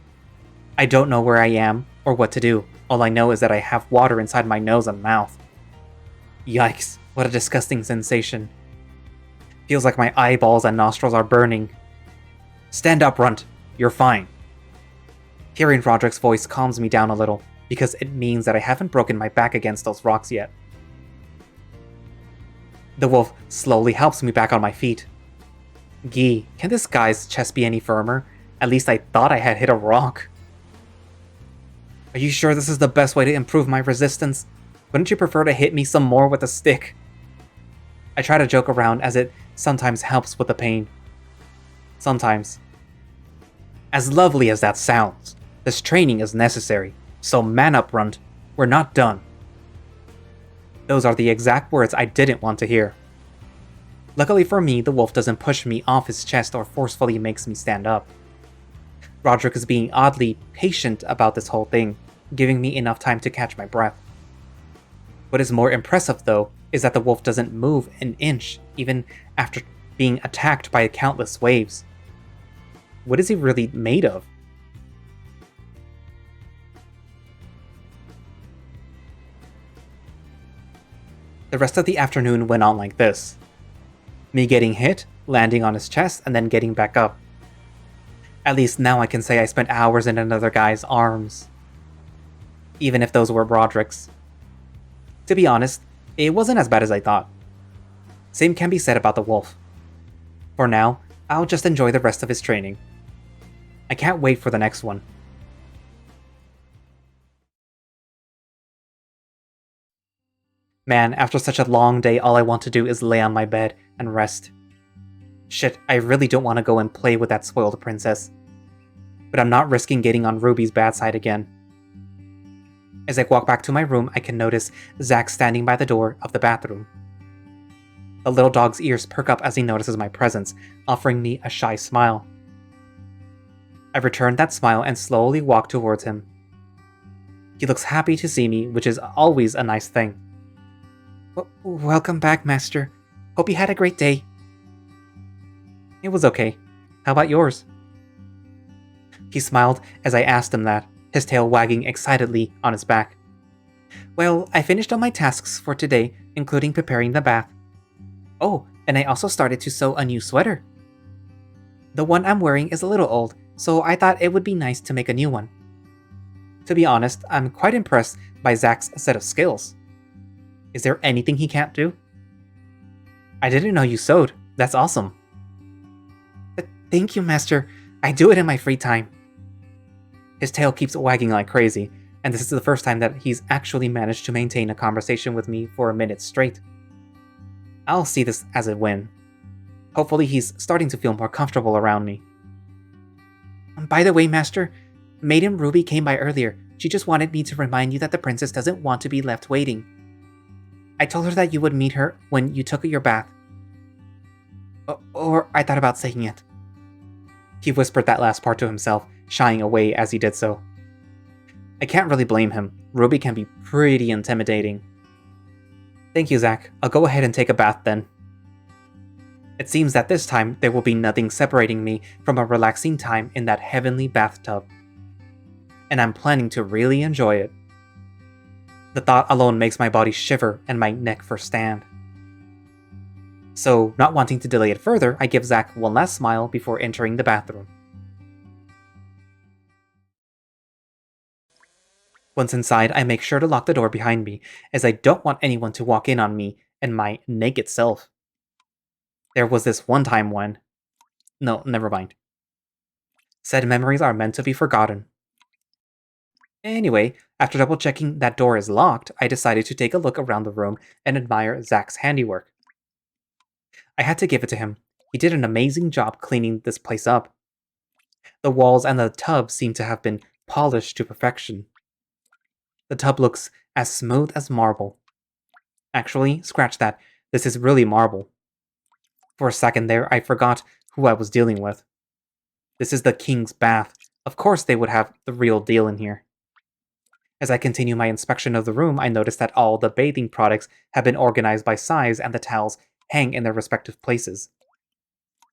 I don't know where I am or what to do. All I know is that I have water inside my nose and mouth. Yikes, what a disgusting sensation. Feels like my eyeballs and nostrils are burning. Stand up, Runt. You're fine. Hearing Rodrick's voice calms me down a little, because it means that I haven't broken my back against those rocks yet. The wolf slowly helps me back on my feet. Gee, can this guy's chest be any firmer? At least I thought I had hit a rock. Are you sure this is the best way to improve my resistance? Wouldn't you prefer to hit me some more with a stick? I try to joke around as it sometimes helps with the pain. Sometimes. As lovely as that sounds, this training is necessary, so man up, Runt. We're not done. Those are the exact words I didn't want to hear. Luckily for me, the wolf doesn't push me off his chest or forcefully makes me stand up. Rodrick is being oddly patient about this whole thing, giving me enough time to catch my breath. What is more impressive, though, is that the wolf doesn't move an inch, even after being attacked by countless waves. What is he really made of? The rest of the afternoon went on like this. Me getting hit, landing on his chest, and then getting back up. At least now I can say I spent hours in another guy's arms. even if those were Rodrick's. To be honest, it wasn't as bad as I thought. Same can be said about the wolf. For now, I'll just enjoy the rest of his training. I can't wait for the next one. Man, after such a long day, all I want to do is lay on my bed and rest. Shit, I really don't want to go and play with that spoiled princess. But I'm not risking getting on Ruby's bad side again. As I walk back to my room, I can notice Zack standing by the door of the bathroom. The little dog's ears perk up as he notices my presence, offering me a shy smile. I return that smile and slowly walk towards him. He looks happy to see me, which is always a nice thing. Welcome back, Master. Hope you had a great day. It was okay. How about yours? He smiled as I asked him that, his tail wagging excitedly on his back. Well, I finished all my tasks for today, including preparing the bath. Oh, and I also started to sew a new sweater. The one I'm wearing is a little old, so I thought it would be nice to make a new one. To be honest, I'm quite impressed by Zack's set of skills. Is there anything he can't do? I didn't know you sewed. That's awesome. Thank you, Master. I do it in my free time. His tail keeps wagging like crazy, and this is the first time that he's actually managed to maintain a conversation with me for a minute straight. I'll see this as a win. Hopefully he's starting to feel more comfortable around me. By the way, Master, Maiden Ruby came by earlier. She just wanted me to remind you that the princess doesn't want to be left waiting. I told her that you would meet her when you took your bath. Or I thought about saying it. He whispered that last part to himself, shying away as he did so. I can't really blame him. Ruby can be pretty intimidating. Thank you, Zack. I'll go ahead and take a bath then. It seems that this time there will be nothing separating me from a relaxing time in that heavenly bathtub. And I'm planning to really enjoy it. The thought alone makes my body shiver and my neck first stand. So, not wanting to delay it further, I give Zack one last smile before entering the bathroom. Once inside, I make sure to lock the door behind me, as I don't want anyone to walk in on me and my naked self. There was this one time when... No, never mind. Said memories are meant to be forgotten. Anyway, after double checking that door is locked, I decided to take a look around the room and admire Zack's handiwork. I had to give it to him. He did an amazing job cleaning this place up. The walls and the tub seem to have been polished to perfection. The tub looks as smooth as marble. Actually, scratch that. This is really marble. For a second there, I forgot who I was dealing with. This is the king's bath. Of course they would have the real deal in here. As I continue my inspection of the room, I notice that all the bathing products have been organized by size and the towels hang in their respective places.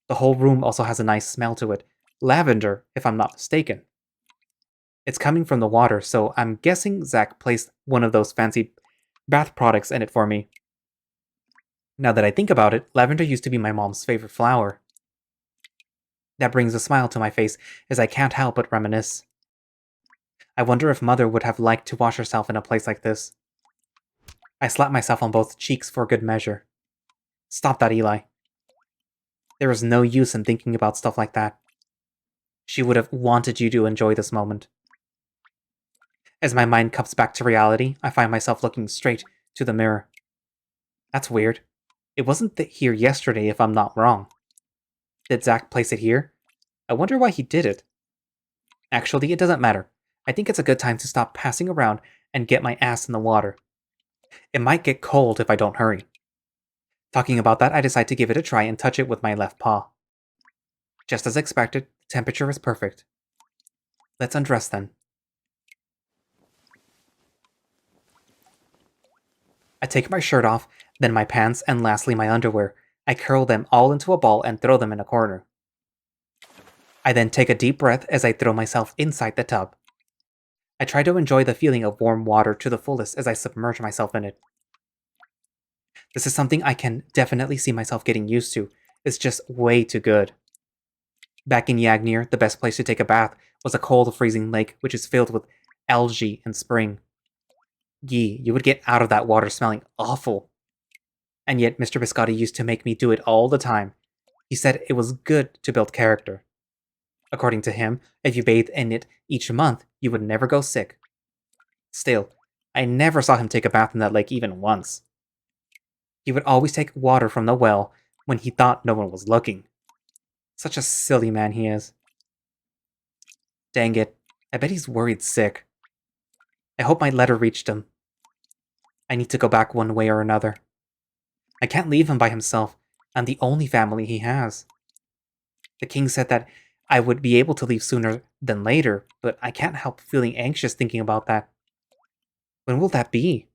The whole room also has a nice smell to it. Lavender, if I'm not mistaken. It's coming from the water, so I'm guessing Zack placed one of those fancy bath products in it for me. Now that I think about it, lavender used to be my mom's favorite flower. That brings a smile to my face as I can't help but reminisce. I wonder if Mother would have liked to wash herself in a place like this. I slap myself on both cheeks for good measure. Stop that, Eli. There is no use in thinking about stuff like that. She would have wanted you to enjoy this moment. As my mind comes back to reality, I find myself looking straight to the mirror. That's weird. It wasn't here yesterday if I'm not wrong. Did Zack place it here? I wonder why he did it. Actually, it doesn't matter. I think it's a good time to stop passing around and get my ass in the water. It might get cold if I don't hurry. Talking about that, I decide to give it a try and touch it with my left paw. Just as expected, the temperature is perfect. Let's undress then. I take my shirt off, then my pants, and lastly my underwear. I curl them all into a ball and throw them in a corner. I then take a deep breath as I throw myself inside the tub. I try to enjoy the feeling of warm water to the fullest as I submerge myself in it. This is something I can definitely see myself getting used to. It's just way too good. Back in Yagnir, the best place to take a bath was a cold, freezing lake which is filled with algae in spring. Gee, you would get out of that water smelling awful. And yet Mr. Biscotti used to make me do it all the time. He said it was good to build character. According to him, if you bathed in it each month, you would never go sick. Still, I never saw him take a bath in that lake even once. He would always take water from the well when he thought no one was looking. Such a silly man he is. Dang it, I bet he's worried sick. I hope my letter reached him. I need to go back one way or another. I can't leave him by himself. I'm the only family he has. The king said that I would be able to leave sooner than later, but I can't help feeling anxious thinking about that. When will that be?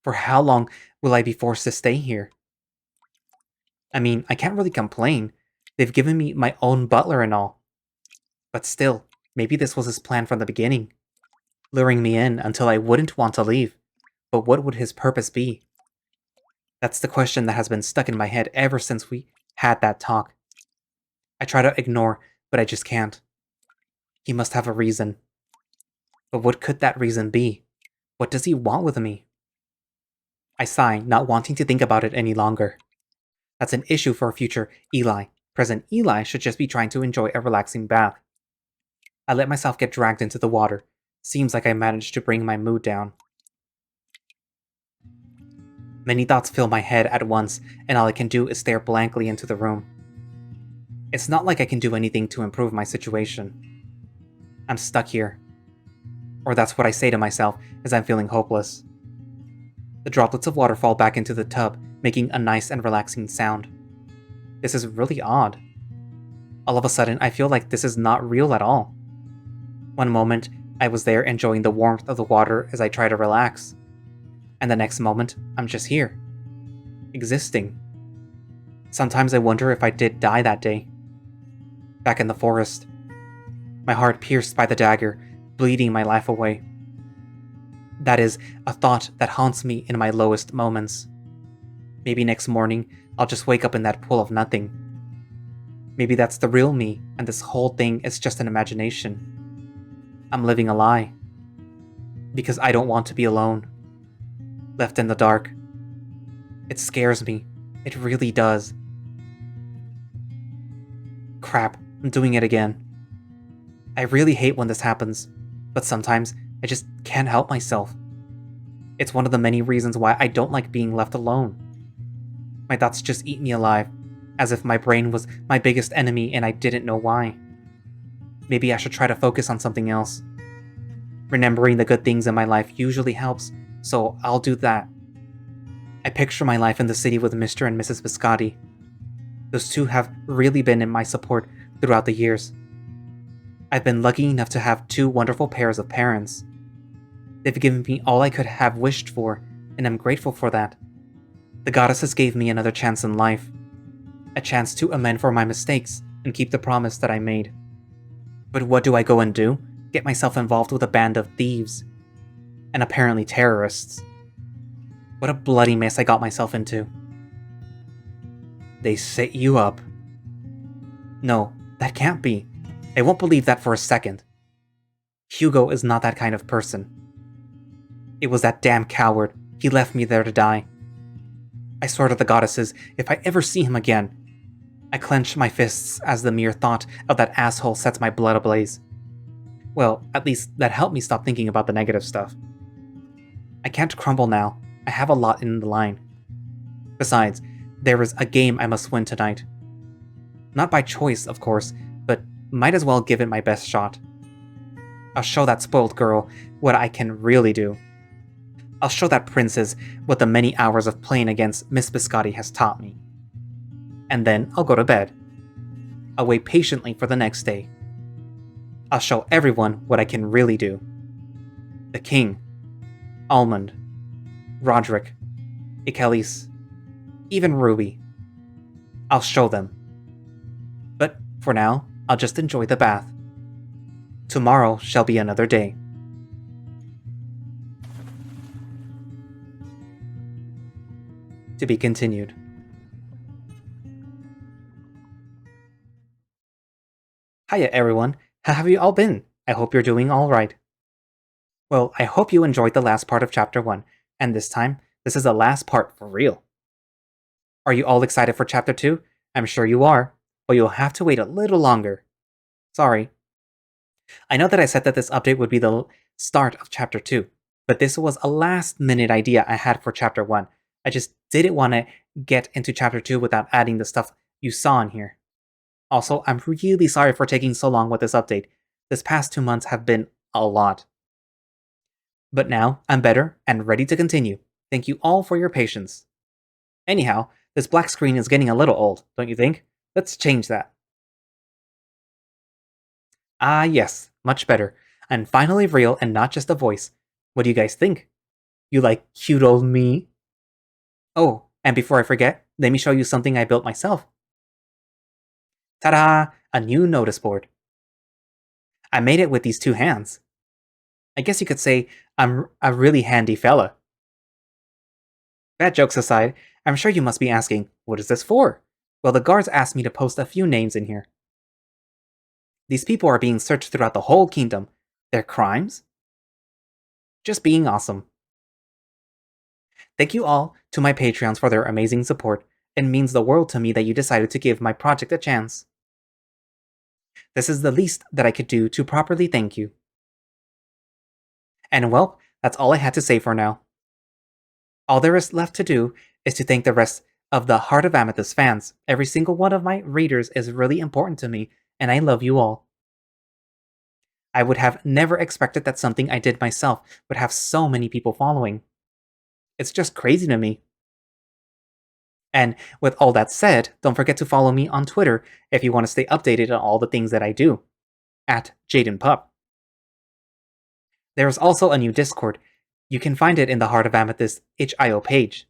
For how long will I be forced to stay here? I mean, I can't really complain. They've given me my own butler and all. But still, maybe this was his plan from the beginning, luring me in until I wouldn't want to leave. But what would his purpose be? That's the question that has been stuck in my head ever since we had that talk. I try to ignore, but I just can't. He must have a reason. But what could that reason be? What does he want with me? I sigh, not wanting to think about it any longer. That's an issue for future Eli. Present Eli should just be trying to enjoy a relaxing bath. I let myself get dragged into the water. Seems like I managed to bring my mood down. Many thoughts fill my head at once, and all I can do is stare blankly into the room. It's not like I can do anything to improve my situation. I'm stuck here. Or that's what I say to myself as I'm feeling hopeless. The droplets of water fall back into the tub, making a nice and relaxing sound. This is really odd. All of a sudden, I feel like this is not real at all. One moment, I was there enjoying the warmth of the water as I try to relax. And the next moment, I'm just here. Existing. Sometimes I wonder if I did die that day. Back in the forest. My heart pierced by the dagger, bleeding my life away. That is a thought that haunts me in my lowest moments. Maybe next morning, I'll just wake up in that pool of nothing. Maybe that's the real me, and this whole thing is just an imagination. I'm living a lie. Because I don't want to be alone. Left in the dark. It scares me. It really does. Crap, I'm doing it again. I really hate when this happens, but sometimes I just can't help myself. It's one of the many reasons why I don't like being left alone. My thoughts just eat me alive, as if my brain was my biggest enemy and I didn't know why. Maybe I should try to focus on something else. Remembering the good things in my life usually helps, so I'll do that. I picture my life in the city with Mr. and Mrs. Biscotti. Those two have really been in my support throughout the years. I've been lucky enough to have two wonderful pairs of parents. They've given me all I could have wished for, and I'm grateful for that. The goddesses gave me another chance in life. A chance to amend for my mistakes and keep the promise that I made. But what do I go and do? Get myself involved with a band of thieves. And apparently terrorists. What a bloody mess I got myself into. They set you up. No, that can't be. I won't believe that for a second. Hugo is not that kind of person. It was that damn coward. He left me there to die. I swear to the goddesses, if I ever see him again. I clench my fists as the mere thought of that asshole sets my blood ablaze. Well, at least that helped me stop thinking about the negative stuff. I can't crumble now. I have a lot in the line. Besides, there is a game I must win tonight. Not by choice, of course, but might as well give it my best shot. I'll show that spoiled girl what I can really do. I'll show that princess what the many hours of playing against Miss Biscotti has taught me. And then I'll go to bed. I'll wait patiently for the next day. I'll show everyone what I can really do. The king, Almond, Rodrick, Ikalis, even Ruby. I'll show them. But for now, I'll just enjoy the bath. Tomorrow shall be another day. To be continued. Hiya everyone, how have you all been? I hope you're doing alright. Well, I hope you enjoyed the last part of Chapter 1, and this time, this is the last part for real. Are you all excited for Chapter 2? I'm sure you are, but you'll have to wait a little longer. Sorry. I know that I said that this update would be the start of Chapter 2, but this was a last-minute idea I had for Chapter 1. I just didn't want to get into Chapter 2 without adding the stuff you saw in here. Also, I'm really sorry for taking so long with this update. This past 2 months have been a lot. But now, I'm better and ready to continue. Thank you all for your patience. Anyhow, this black screen is getting a little old, don't you think? Let's change that. Ah yes, much better. I'm finally real and not just a voice. What do you guys think? You like cute old me? Oh, and before I forget, let me show you something I built myself. Ta-da! A new notice board. I made it with these 2 hands. I guess you could say I'm a really handy fella. Bad jokes aside, I'm sure you must be asking, what is this for? Well, the guards asked me to post a few names in here. These people are being searched throughout the whole kingdom. Their crimes? Just being awesome. Thank you all to my Patreons for their amazing support. It means the world to me that you decided to give my project a chance. This is the least that I could do to properly thank you. And well, that's all I had to say for now. All there is left to do is to thank the rest of the Heart of Amethyst fans. Every single one of my readers is really important to me, and I love you all. I would have never expected that something I did myself would have so many people following. It's just crazy to me. And with all that said, don't forget to follow me on Twitter if you want to stay updated on all the things that I do. At Jadenpup. There is also a new Discord. You can find it in the Heart of Amethyst itch.io page.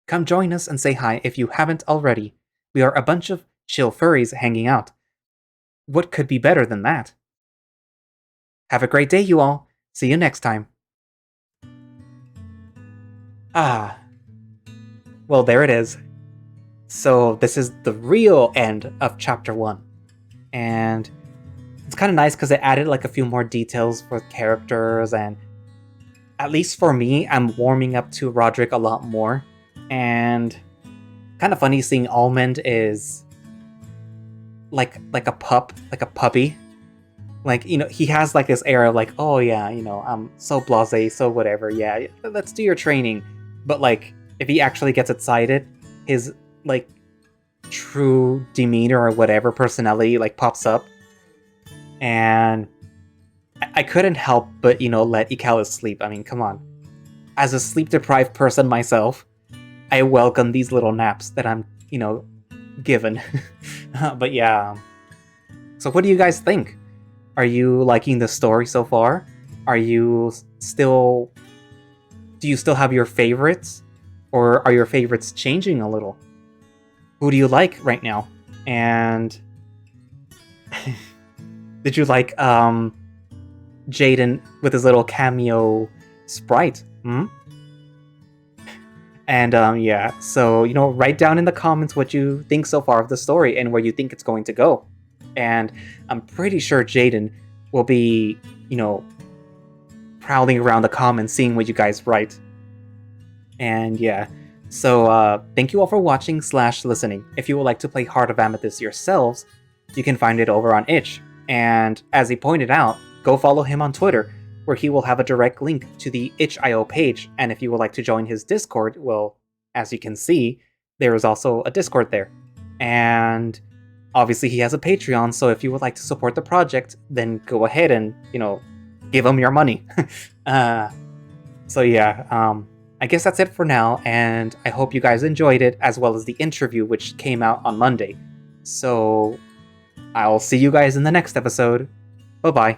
Come join us and say hi if you haven't already. We are a bunch of chill furries hanging out. What could be better than that? Have a great day, you all. See you next time. Ah. Well, there it is. So this is the real end of Chapter 1. And it's kind of nice because it added like a few more details for characters, and at least for me, I'm warming up to Rodrick a lot more. And kind of funny seeing Almond is like a puppy. Like, you know, he has like this air of like, oh yeah, you know, I'm so blasé, so whatever, yeah, let's do your training. But like, if he actually gets excited, his like true demeanor or whatever personality like pops up. And I couldn't help but, you know, let Ikalis sleep. I mean, come on. As a sleep-deprived person myself, I welcome these little naps that I'm, you know, given. But yeah. So what do you guys think? Are you liking the story so far? Are you still... Do you still have your favorites? Or are your favorites changing a little? Who do you like right now? And... Did you like, Jaden with his little cameo sprite? And, yeah, so, you know, write down in the comments what you think so far of the story and where you think it's going to go. And I'm pretty sure Jaden will be, you know, prowling around the comments, seeing what you guys write. And, yeah. So, thank you all for watching / listening. If you would like to play Heart of Amethyst yourselves, you can find it over on itch. And as he pointed out, go follow him on Twitter, where he will have a direct link to the itch.io page. And if you would like to join his Discord, well, as you can see, there is also a Discord there. And obviously he has a Patreon, so if you would like to support the project, then go ahead and, you know, give him your money. So yeah, I guess that's it for now, and I hope you guys enjoyed it, as well as the interview, which came out on Monday. So I'll see you guys in the next episode. Bye-bye.